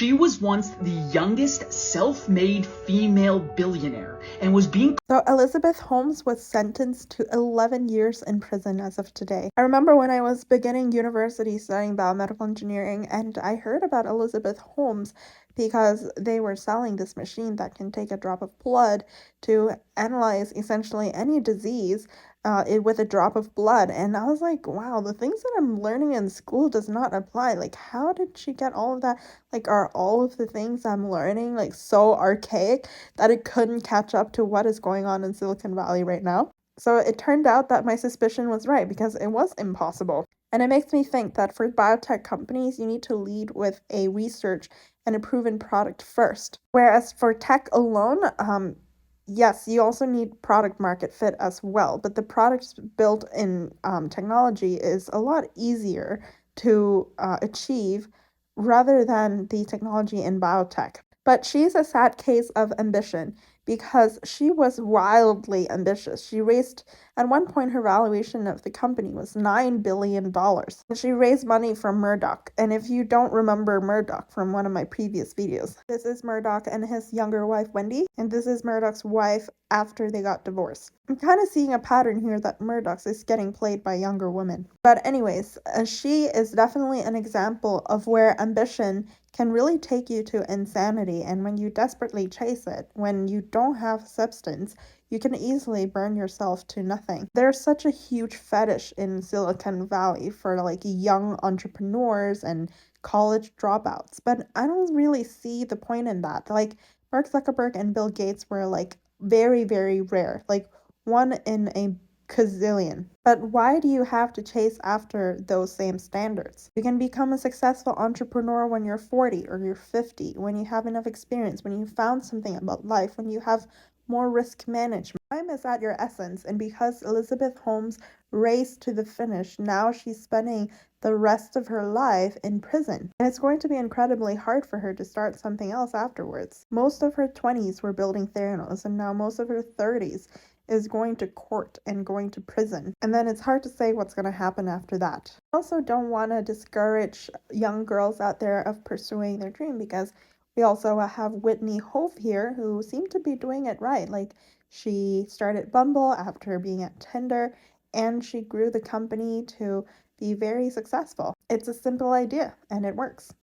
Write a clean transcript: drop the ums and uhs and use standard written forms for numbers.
She was once the youngest self-made female billionaire and was being So Elizabeth Holmes was sentenced to 11 years in prison as of today. I remember when I was beginning university studying biomedical engineering and I heard about Elizabeth Holmes because they were selling this machine that can take a drop of blood to analyze essentially any disease with a drop of blood. And I was like, wow, the things that I'm learning in school does not apply. Like, how did she get all of that? Like, are all of the things I'm learning like so archaic that it couldn't catch up to what is going on in Silicon Valley right now? So it turned out that my suspicion was right because it was impossible. And it makes me think that for biotech companies, you need to lead with a research and a proven product first. Whereas for tech alone, yes, you also need product market fit as well, but the products built in technology is a lot easier to achieve rather than the technology in biotech. But she's a sad case of ambition because she was wildly ambitious. She raised, at one point, her valuation of the company was $9 billion. She raised money from Murdoch. And if you don't remember Murdoch from one of my previous videos, this is Murdoch and his younger wife, Wendy. And this is Murdoch's wife after they got divorced. I'm kind of seeing a pattern here that Murdoch's is getting played by younger women. But anyways, she is definitely an example of where ambition can really take you to insanity, and when you desperately chase it, when you don't have substance, you can easily burn yourself to nothing. There's such a huge fetish in Silicon Valley for like young entrepreneurs and college dropouts, but I don't really see the point in that. Like Mark Zuckerberg and Bill Gates were like very, very rare, like one in a gazillion. But why do you have to chase after those same standards? You can become a successful entrepreneur when you're 40 or you're 50, when you have enough experience, when you found something about life, when you have more risk management. Time is at your essence, and because Elizabeth Holmes raced to the finish, now she's spending the rest of her life in prison. And it's going to be incredibly hard for her to start something else afterwards. Most of her 20s were building Theranos, and now most of her 30s is going to court and going to prison. And then it's hard to say what's going to happen after that. I also don't want to discourage young girls out there of pursuing their dream because we also have Whitney Hove here who seemed to be doing it right. Like she started Bumble after being at Tinder and she grew the company to be very successful. It's a simple idea and it works.